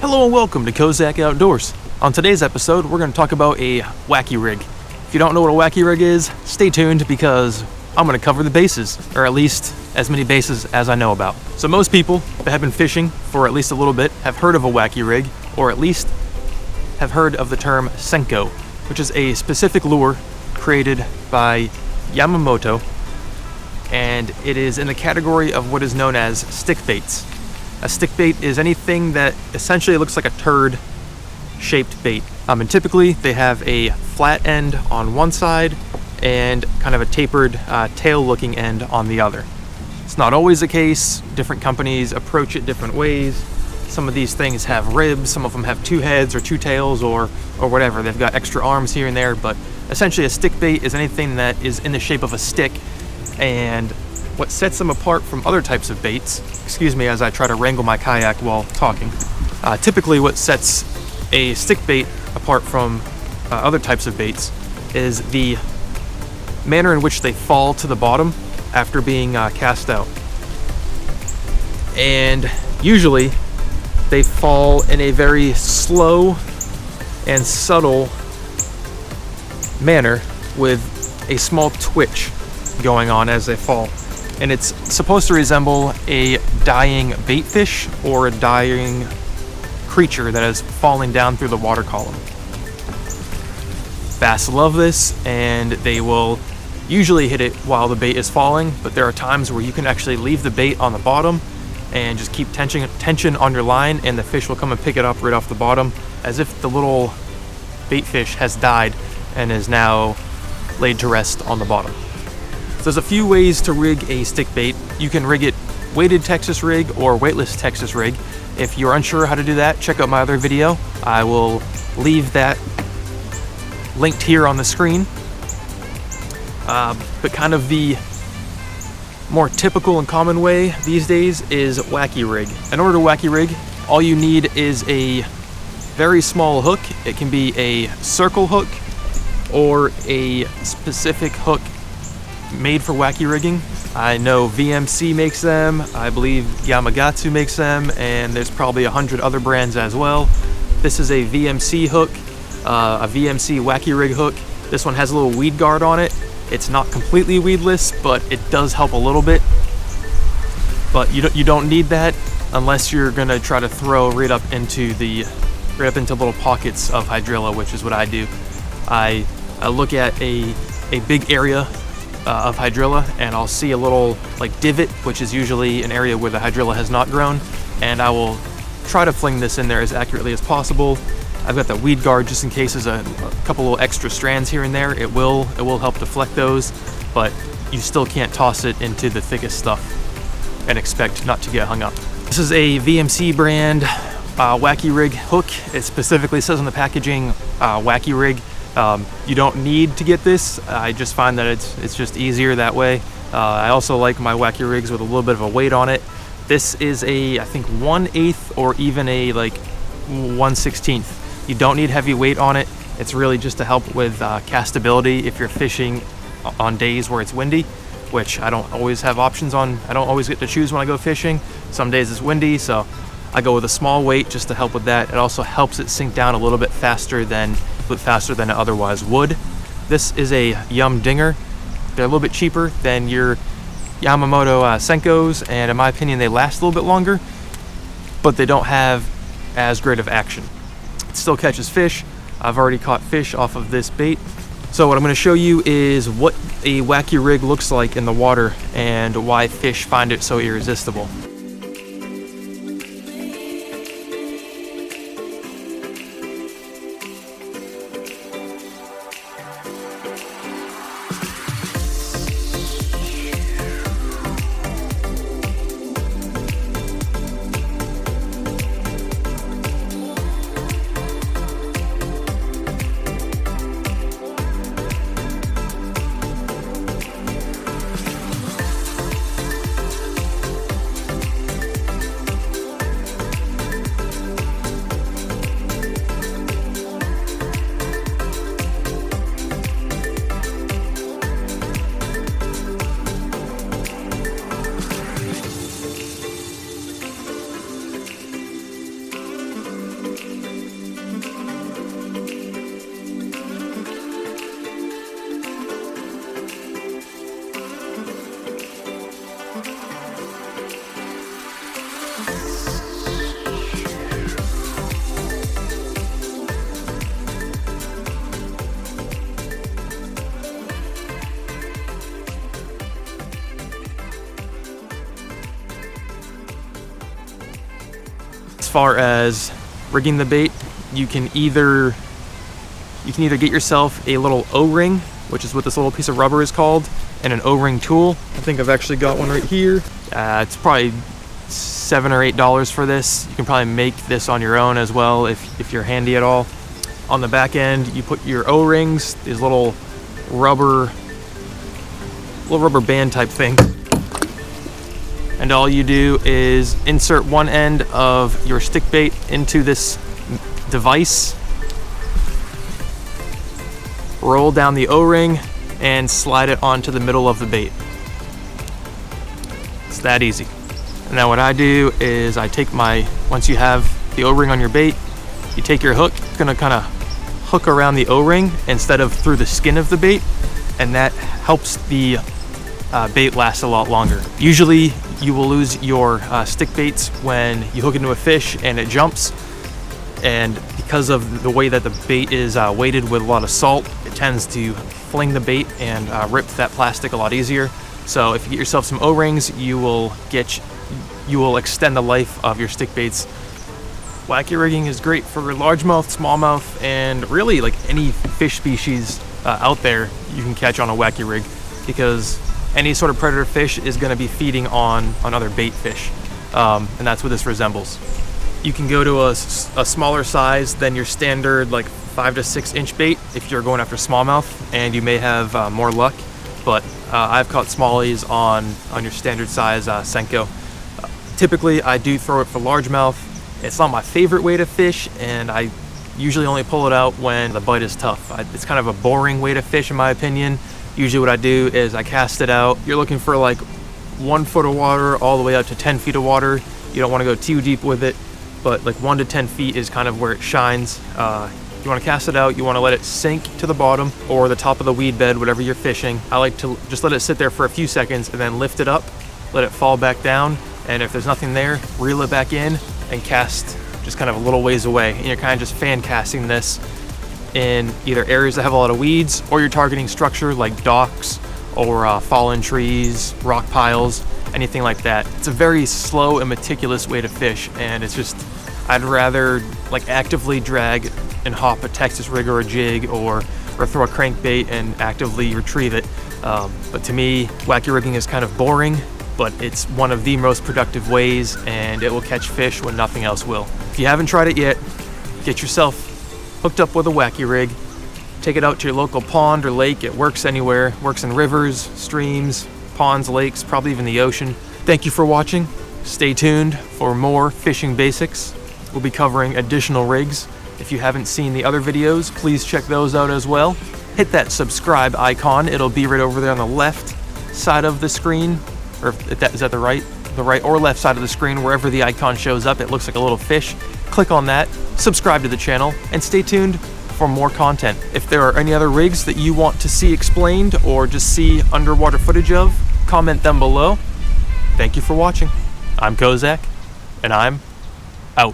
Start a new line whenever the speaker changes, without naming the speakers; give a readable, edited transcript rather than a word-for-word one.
Hello and welcome to WaCkY Outdoors. On today's episode, we're going to talk about a WaCkY rig. If you don't know what a WaCkY rig is, stay tuned because I'm going to cover the bases, or at least as many bases as I know about. So most people that have been fishing for at least a little bit have heard of a WaCkY rig, or at least have heard of the term Senko, which is a specific lure created by Yamamoto, and it is in the category of what is known as stick baits. A stick bait is anything that essentially looks like a turd-shaped bait. And typically they have a flat end on one side and kind of a tapered tail-looking end on the other. It's not always the case. Different companies approach it different ways. Some of these things have ribs, some of them have two heads or two tails or whatever. They've got extra arms here and there, but essentially a stick bait is anything that is in the shape of a stick. And what sets them apart from other types of baits, excuse me as I try to wrangle my kayak while talking, typically what sets a stick bait apart from other types of baits is the manner in which they fall to the bottom after being cast out. And usually they fall in a very slow and subtle manner with a small twitch going on as they fall. And it's supposed to resemble a dying bait fish or a dying creature that is falling down through the water column. Bass love this, and they will usually hit it while the bait is falling, but there are times where you can actually leave the bait on the bottom and just keep tension on your line, and the fish will come and pick it up right off the bottom as if the little bait fish has died and is now laid to rest on the bottom. So there's a few ways to rig a stick bait. You can rig it weighted Texas rig or weightless Texas rig. If you're unsure how to do that, check out my other video. I will leave that linked here on the screen. But kind of the more typical and common way these days is WaCkY rig. In order to WaCkY rig, all you need is a very small hook. It can be a circle hook or a specific hook made for WaCkY rigging. I know VMC makes them, I believe Yamagatsu makes them, and there's probably 100 other brands as well. This is a VMC hook, a VMC WaCkY rig hook. This one has a little weed guard on it. It's not completely weedless, but it does help a little bit. But you don't need that unless you're gonna try to throw right up into little pockets of hydrilla, which is what I do. I look at a big area of hydrilla, and I'll see a little like divot, which is usually an area where the hydrilla has not grown, and I will try to fling this in there as accurately as possible. I've got the weed guard just in case there's a couple little extra strands here and there. It will help deflect those, but you still can't toss it into the thickest stuff and expect not to get hung up. This is a VMC brand WaCkY rig hook. It specifically says on the packaging WaCkY rig. You don't need to get this. I just find that it's just easier that way. I also like my WaCkY rigs with a little bit of a weight on it. This is I think 1/8 or even a like 1/16. You don't need heavy weight on it. It's really just to help with castability if you're fishing on days where it's windy, which I don't always have options on. I don't always get to choose when I go fishing. Some days it's windy, so I go with a small weight just to help with that. It also helps it sink down a little bit faster than it otherwise would. This is a Yum Dinger. They're a little bit cheaper than your Yamamoto Senkos, and in my opinion they last a little bit longer, but they don't have as great of action. It still catches fish. I've already caught fish off of this bait. So what I'm going to show you is what a WaCkY rig looks like in the water and why fish find it so irresistible. far as rigging the bait, you can either get yourself a little O-ring, which is what this little piece of rubber is called, and an O-ring tool. I think I've actually got one right here. It's probably $7 or $8 for this. You can probably make this on your own as well if you're handy at all. On the back end, you put your O-rings, these little rubber band type thing. And all you do is insert one end of your stick bait into this device, roll down the O-ring, and slide it onto the middle of the bait. It's that easy. And now what I do is once you have the O-ring on your bait, you take your hook, it's gonna kind of hook around the O-ring instead of through the skin of the bait, and that helps the bait last a lot longer. Usually you will lose your stick baits when you hook into a fish and it jumps, and because of the way that the bait is weighted with a lot of salt, it tends to fling the bait and rip that plastic a lot easier. So if you get yourself some O-rings, you will extend the life of your stick baits. WaCkY rigging is great for largemouth, smallmouth, and really like any fish species out there you can catch on a WaCkY rig, because any sort of predator fish is going to be feeding on other bait fish, and that's what this resembles. You can go to a smaller size than your standard like 5 to 6 inch bait if you're going after smallmouth, and you may have more luck, but I've caught smallies on your standard size Senko. Typically I do throw it for largemouth. It's not my favorite way to fish, and I usually only pull it out when the bite is tough. It's kind of a boring way to fish in my opinion. Usually what I do is I cast it out. You're looking for like 1 foot of water all the way up to 10 feet of water. You don't want to go too deep with it, but like 1 to 10 feet is kind of where it shines. You want to cast it out, you want to let it sink to the bottom or the top of the weed bed, whatever you're fishing. I like to just let it sit there for a few seconds and then lift it up, let it fall back down, and if there's nothing there, reel it back in and cast just kind of a little ways away. And you're kind of just fan casting this in either areas that have a lot of weeds, or you're targeting structure like docks or fallen trees, rock piles, anything like that. It's a very slow and meticulous way to fish, and it's just, I'd rather like actively drag and hop a Texas rig or a jig, or throw a crankbait and actively retrieve it. But to me, WaCkY rigging is kind of boring, but it's one of the most productive ways, and it will catch fish when nothing else will. If you haven't tried it yet, get yourself hooked up with a WaCkY rig, take it out to your local pond or lake. It works anywhere, works in rivers, streams, ponds, lakes, probably even the ocean. Thank you for watching. Stay tuned for more fishing basics. We'll be covering additional rigs. If you haven't seen the other videos, please check those out as well. Hit that subscribe icon. It'll be right over there on the left side of the screen, or is that the right or left side of the screen, wherever the icon shows up. It looks like a little fish. Click on that, subscribe to the channel, and stay tuned for more content. If there are any other rigs that you want to see explained or just see underwater footage of, comment them below. Thank you for watching. I'm Kozak, and I'm